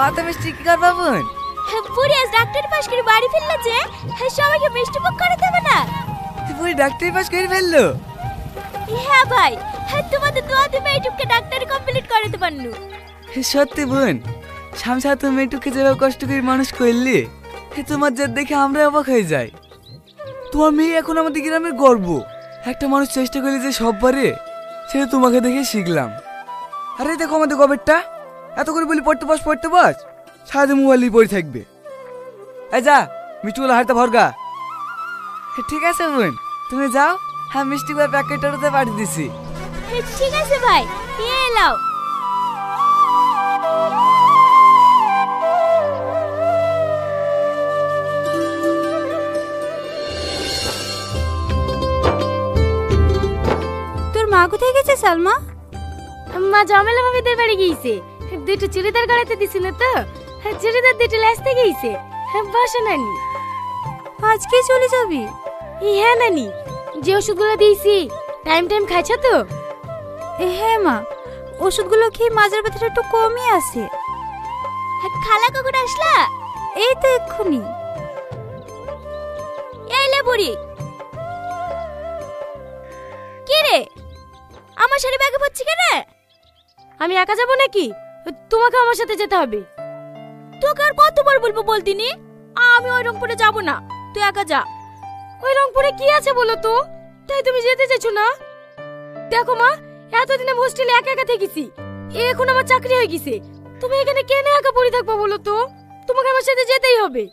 অত মিষ্টি কি করবা বোন? পুরি আজ ডাক্তারি পাশ করে বাড়ি ফিরলে যে সবাইকে মিষ্টি মুখ করে দেবে না? পুরি ডাক্তারি পাস করে ফেললো? হ্যাঁ ভাই, তোমাদের দোয়াতে মেয়েটুককে ডাক্তারি কমপ্লিট করাতে পারলু। সত্যি বোন, শামসা তো মেয়েটুকে যেভাবে কষ্ট করে মানুষ করলি, তোমার যা দেখে আমরা অবাক হয়ে যাই। তোমার মেয়ে এখন আমাদের গ্রামের গর্ব। একটা মানুষ চেষ্টা করলে যে সব পারে, সেটা তোমাকে দেখে শিখলাম। আরে দেখো আমাদের গবেরটা, এত করে বলি পড়তে বস, সারাদিন মোবাইল পড়ে থাকবে। এই যা মিষ্টিগুলো হাতে ভরগা। ঠিক আছে বোন, তুমি যাও, হ্যাঁ মিষ্টিগুলো প্যাকেটটাতে পাঠিয়ে দিছি। ঠিক আছে ভাই, এলাও। তোর মা কোথায় গেছে সালমা? মা জামেলা ভাবিদের বাড়ি গিয়েছে। দুটো চুড়িদার গাড়াতে দিছিল তো, চুড়িদার দুটো লাসতে গিয়েছে। বসো নানি। আজকে চলে যাবি? হ্যাঁ নানি, যে ওষুধগুলো দিয়েছি টাইম খাইছ তো? হ্যাঁ মা, ওষুধগুলো খেয়ে মাজার ব্যথাটা একটু কমই আছে। খালা কখন আসলা? এই তো এক্ষুনি। এলে বুড়ি। কি রে, আমার শাড়ি ব্যাগে পড়ছি কেন? আমি একা যাব নাকি? তোমাকে আমার সাথে যেতে হবে। তোকে আর কতবার বলবো বলতিনি? আমি ওই রংপুরে যাব না, তুই একা যা। ওই রংপুরে কি আছে বলো তো, তাই তুমি যেতে চাইছো না? দেখো মা, এতদিন আমি হোস্টেলে একা একা থেকেছি, এখন আমার চাকরি হয়ে গেছে। তুমি এখানে কেন একা পড়ে থাকবা বলো তো? তোমাকে আমার সাথে যেতেই হবে।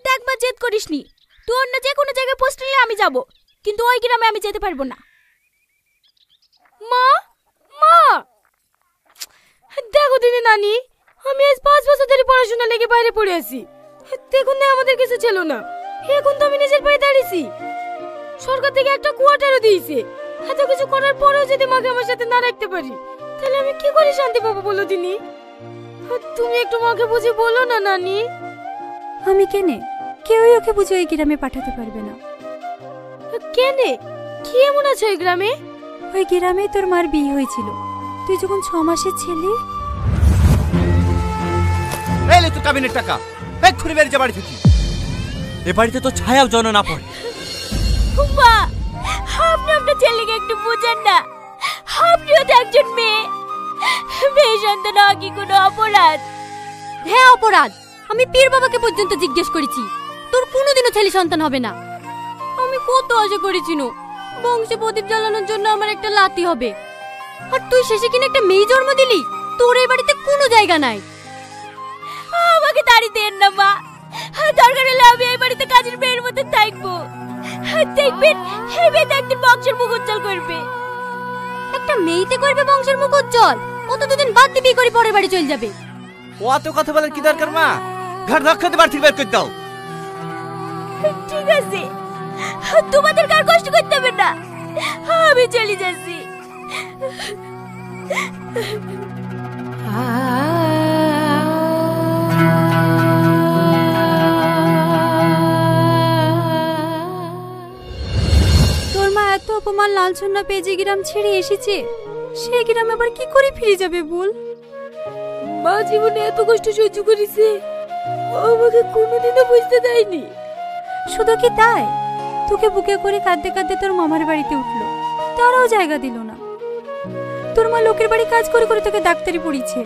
দেখবা জেদ করিসনি, তুই অন্য যে কোনো জায়গায় পোস্ট নিলে আমি যাব, কিন্তু ওই গ্রামে আমি যেতে পারবো না। মা, মা দেখো দিদি নানি, আমি আজ 5 বছর ধরে পড়াশোনা লেগে বাইরে পড়ে আছি। দেখুন না আমাদের কিছু ছিল না, এখন তো আমি নিজের পায়ে দাঁড়িয়েছি। সরকার থেকে একটা কোয়ার্টারও দিয়েছে। এত কিছু করার পরেও যদি মাকে আমার সাথে না রাখতে পারি, তাহলে আমি কি করে শান্তি পাবো বলো দিনি? তুমি একটু মাকে বুঝে বলো না নানি। আমি কেনে? কেউই ওকে বুঝে ওই গ্রামে পাঠাতে পারবে না। কেনে? কি এমন আছে ওই গ্রামে? ওই গ্রামে তোর মার বিয়ে হয়েছিল, তুই যখন 6 মাসের ছেলে। এলে তো কাবিনের টাকা এক্ষুনি বেরিয়ে যা বাড়ি থেকে। এ বাড়িতে তো ছায়াও জন না পড়ে। মা, আপনি আপনার ছেলেকে একটু বুঝেন না। আপনিও তো একজন মেয়ে, মেয়ে সন্তান হওয়া কি কোনো অপরাধ? হ্যাঁ অপরাধ। আমি পীর বাবাকে পর্যন্ত জিজ্ঞেস করেছি, তোর কোনোদিনও ছেলে সন্তান হবে না। আমি কত আশা করেছিল বংশে প্রদীপ জ্বালানোর জন্য আমার একটা লাতি হবে, আর তুই শেষে কিনা একটা মেয়ে জন্ম দিলি। তোর এই বাড়িতে কোনো জায়গা নাই। আমাকে তাড়ি দেন না মা, দরকার হলে আমি এই বাড়িতে কাজের মেয়ের মতো থাকবো। দেখবেন এই মেয়েটা একদিন বংশের মুখ উজ্জ্বল করবে। একটা মেয়েতে করবে বংশের মুখ উজ্জ্বল, ও তো দুদিন বাদ দিবি করে পরের বাড়ি চলে যাবে। ও এত কথা বলার কি দরকার মা? ঘর রক্ষাতে বাড়ি থেকে বের করে দাও। ঠিক আছে, তোমাদের কার কষ্ট করতে হবে না, আমি চলে যাচ্ছি। তোর মা এত অপমান লাঞ্ছনা পেয়ে যে গ্রাম ছেড়ে এসেছে, সেই গ্রামে আবার কি করে ফিরে যাবে বল? মা জীবনে এত কষ্ট সহ্য করেছে, আমাকে কোনোদিনও বুঝতে দেয়নি। শুধু কি তাই, তোকে বুকে করে কাঁদতে কাঁদতে তোর মামার বাড়িতে উঠলো, তারাও জায়গা দিল না। তোর মা লোকের বাড়ি কাজ করে করে তোকে ডাক্তারি পড়িয়েছে।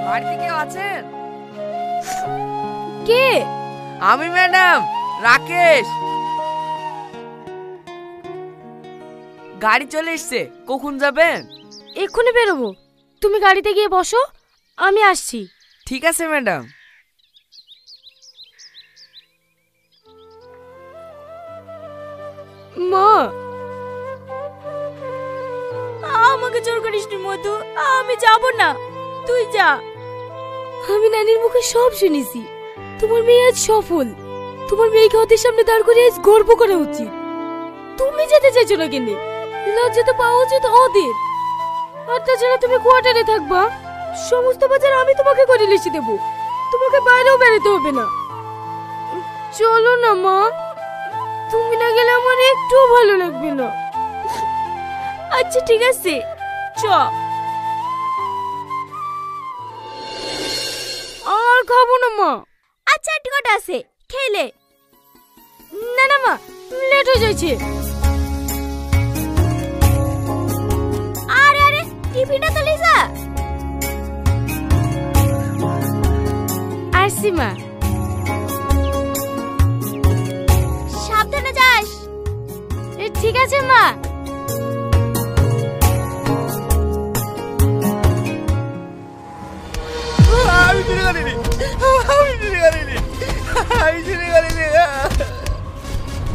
বাড়িতে কেউ আছেন? কে? আমি ম্যাডাম রাকেশ। গাড়ি চলে এসছে, কখন যাবেন? এক্ষুনি বেরোবো, তুমি গাড়িতে গিয়ে বসো, আমি আসছি। ঠিক আছে ম্যাডাম। মা, আমাকে জোর করিস নি মধু, আমি যাব না, তুই যা। আমি নানির মুখে সব শুনেছি, তোমার মেয়ে আজ সফল। তোমার মেয়েকে ওদের সামনে দাঁড় করে আজ গর্ব করা উচিত। তুমি যেতে চাইছো না কেন? লজ্জা তো পাওয়া উচিত ওদের। আর তাছাড়া তুমি কোয়ার্টারে থাকবা, সমস্ত বাজার আমি তোমাকে করে লিখে দেবো, তোমাকে বাইরেও বেরোতে হবে না। চলো না মা, তুমি না গেলে আমার একটুও ভালো লাগবে না। আচ্ছা ঠিক আছে, চ। না মা। আচ্ছা একটু কটা আছে, খেলে। না না মা, লেট হয়ে যাচ্ছে। আরে আরে, টিফিনটা তো লিসা। আসছি মা। সাবধানে যাস। ঠিক আছে মা।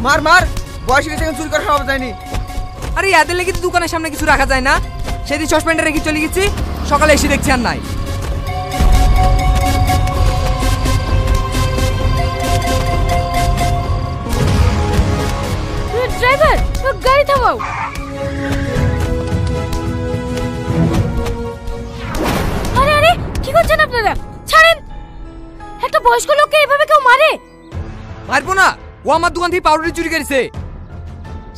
মার মার, বয়স গেছে চুরি করা সব যায়নি। আরে এদের লেগে দোকানের সামনে কিছু রাখা যায় না? সেদিন সসপ্যান্ডে রেখে চলে গেছি, সকালে এসে দেখছি আর নাই। ড্রাইভার, গাড়ি থামাও। আরে আরে, কি করছেন আপনারা? ছাড়েন। একটা বয়স্ক লোককে এভাবে কেউ মারে? মারবো না, ও আমার দোকান থেকে পাউরুটি চুরি করেছে।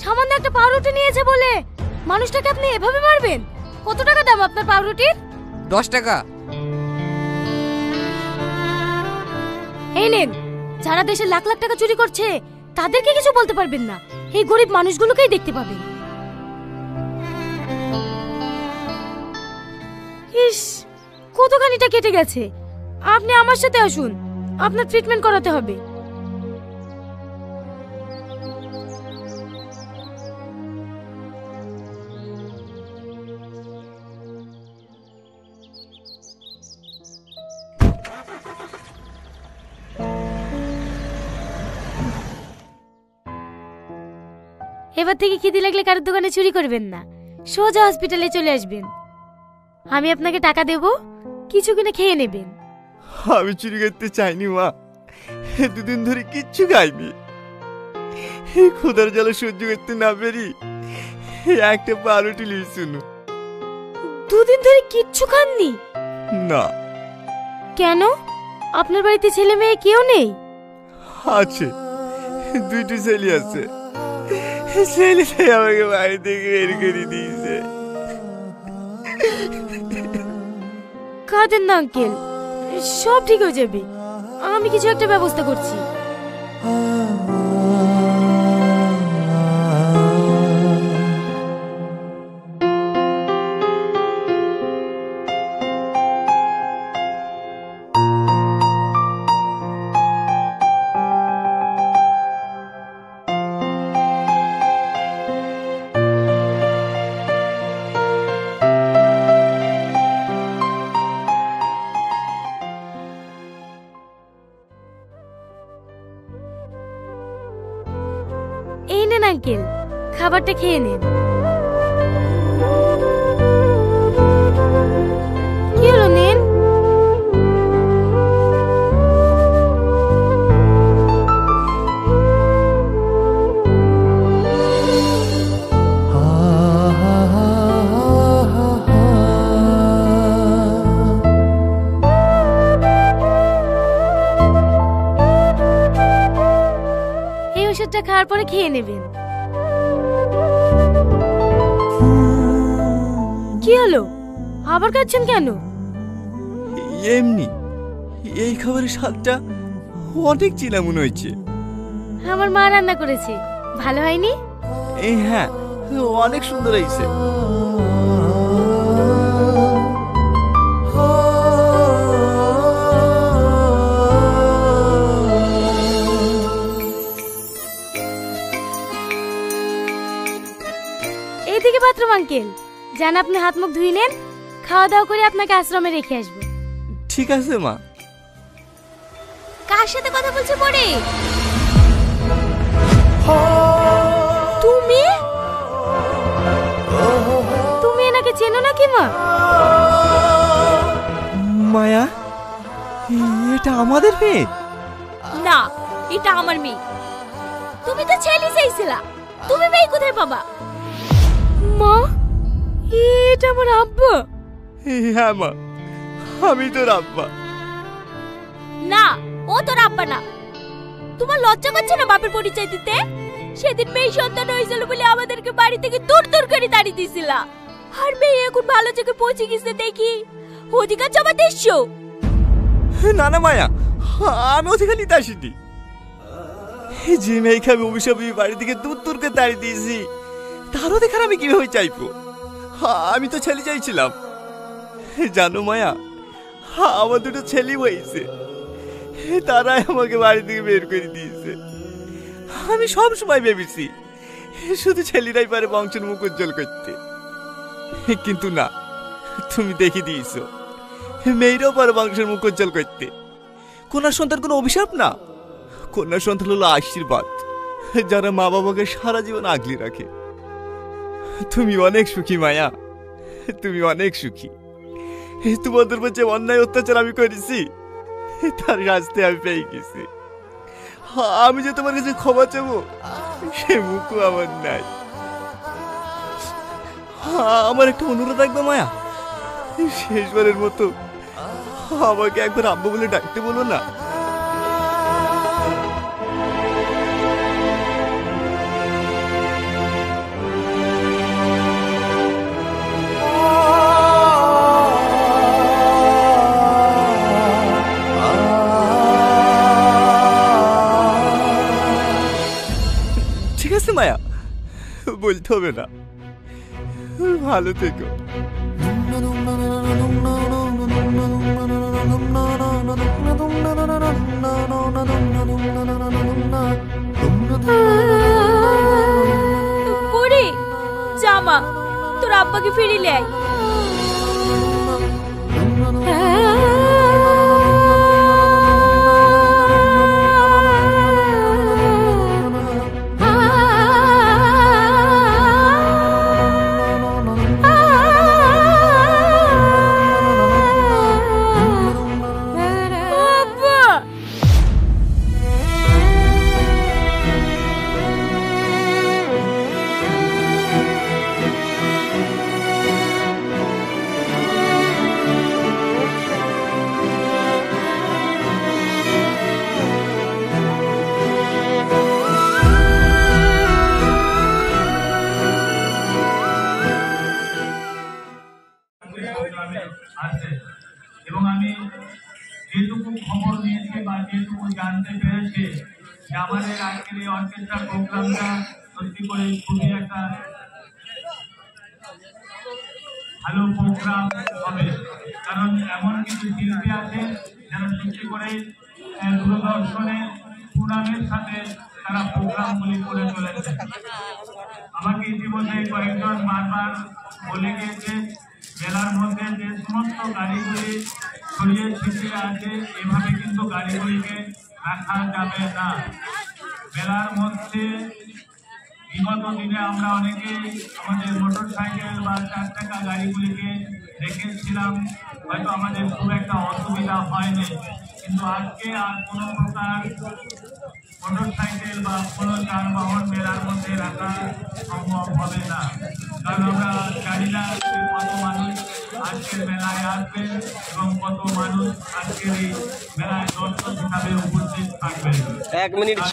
সামান্য একটা পাউরুটি নিয়েছে বলে মানুষটাকে আপনি এভাবে মারবেন? কত টাকা দাম আপনার পাউরুটির? 10 টাকা। এই নেন, যারা দেশে লাখ লাখ টাকা চুরি করছে তাদেরকে কিছু বলতে পারবেন না, এই গরিব মানুষগুলোকেই দেখতে পাবেন। ইস, কতখানিটা কেটে গেছে। আপনি আমার সাথে আসুন, আপনার ট্রিটমেন্ট করাতে হবে। এবার থেকে খিদে লাগলে কারোর দোকানে চুরি করবেন না, সোজা হসপিটালে চলে আসবেন। আমি আপনাকে টাকা দেব, কিছু কিনে খেয়ে নেবেন। আমি চুরি করতে চাইনি মা, দুদিন ধরে কিচ্ছু খাইনি। ক্ষুধার জ্বালা সহ্য করতে না পেরি একটা পাউরুটি লিয়েছিল। দুদিন ধরে কিচ্ছু খাননি? না। কেন? আপনার বাড়িতে ছেলে মেয়ে কেউ নেই? আছে, 2টি ছেলে আছে। ছেলেটাই আমাকে বাড়ি থেকে বের করে দিয়েছে। কাঁদেন না আঙ্কেল, সব ঠিক হয়ে যাবে। আমি কিছু একটা ব্যবস্থা করছি। এই নেন আঙ্কেল, খাবারটা খেয়ে নেন। কি হলো, নেন। ওষুধটা খাওয়ার পরে খেয়ে নেবেন। কি হলো, আবার খাচ্ছেন কেন? এমনি, এই খাবারের স্বাদটা অনেক চিনা মনে হচ্ছে। আমার মা রান্না করেছে, ভালো হয়নি? হ্যাঁ, অনেক সুন্দর হয়েছে। এইদিকে বাথরুম আঙ্কেল, যান আপনি হাত মুখ ধুয়ে নেন, খাওয়া দাওয়া করে আপনাকে আশ্রমে রেখে আসবো। ঠিক আছে মা। কার সাথে কথা বলছে পরে? তুমি তুমি এনাকে চেনো নাকি মা? মায়া, এটা আমাদের মেয়ে? না, এটা আমার মেয়ে। তুমি তো ছেলে চাইছিলা, তুমি মেয়ে কোথায় পাবা? মা, এটা আমার আব্বা। হ্যাঁ মা, আমি তোর আব্বা। না, ও তোর আব্বা না। তোমার লজ্জা করছে না বাপের পরিচয় দিতে? সেদিন মেয়ে সন্তান হয়েছিল বলে আমাদেরকে বাড়ি থেকে দূর দূর করে তাড়িয়ে দিছিলা, আর মেয়ে এখন ভালো জায়গায় পৌঁছে গেছে দেখি অধিকার জমা দিচ্ছো। না না মায়া, আমি ওদিকে নিতে আসিনি। যে মেয়েকে আমি অভিশাপে বাড়ি থেকে দূর দূরকে তাড়িয়ে দিয়েছি তারও দেখার আমি কিভাবে চাইবো? আমি তো ছেলে চাইছিলাম। জানো মায়া, আমার দুটো ছেলে হয়েছে, তারাই আমাকে বাড়ি থেকে বের করে দিয়েছে। আমি সব সময় ভেবেছি শুধু ছেলেরাই পারে বংশের মুখ উজ্জ্বল করতে, কিন্তু না, তুমি দেখে দিয়েছো মেয়েরাও পারে বংশের মুখ উজ্জ্বল করতে। কন্যা সন্তান কোনো অভিশাপ না, কন্যা সন্তান হলো আশীর্বাদ, যারা মা বাবাকে সারা জীবন আগলে রাখে। তুমি অনেক সুখী মায়া, তুমি অনেক সুখী। তোমাদের উপর যে অন্যায় অত্যাচার আমি করেছি তার শাস্তি আমি পেয়ে গেছি। আমি যে তোমার কাছে ক্ষমা চাবো সে মুখও আমার নাই। আমার একটা অনুরোধ রাখবে মায়া, শেষবারের মতো আমাকে একবার আব্বু বলে ডাকতে বলো না। ঠিক আছে মায়া, বলতে হবে না। ভালো থেকো। বুড়ি জামা তোর আব্বাকে ফিরিলে আয়। এবং আমি যেটুকু খবর নিয়েছি বা যেটুকু জানতে পেরেছি যে আমাদের আজকের এই অর্কেস্ট্রা প্রোগ্রামটা সত্যি করে খুবই একটা ভালো প্রোগ্রাম হবে, কারণ এমন কিছু শিল্পী আছে যারা সত্যি করে দূরদর্শনে সুনামের সাথে তারা প্রোগ্রামগুলি করে চলেছে। আমাকে ইতিমধ্যে কয়েকজন বারবার বলে গিয়েছে মেলার মধ্যে যে সমস্ত গাড়িগুলি ছড়িয়ে ছিটিয়ে আছে এভাবে কিন্তু গাড়িগুলিকে রাখা যাবে না। মেলার মধ্যে বিগত দিনে আমরা অনেকেই আমাদের মোটর সাইকেল বা 4 চাকা গাড়িগুলিকে রেখেছিলাম, হয়তো আমাদের খুব একটা অসুবিধা হয়নি, কিন্তু আজকে আর কোনো প্রকার মোটর সাইকেল বা কোনো যানবাহন মেলার মধ্যে রাখা সম্ভব হবে না। কারণ আমরা জানি না কত মানুষ আজকের মেলায় আসবে এবং কত মানুষ আজকের এই মেলায় দর্শক হিসাবে উপস্থিত থাকবে। 1 মিনিট।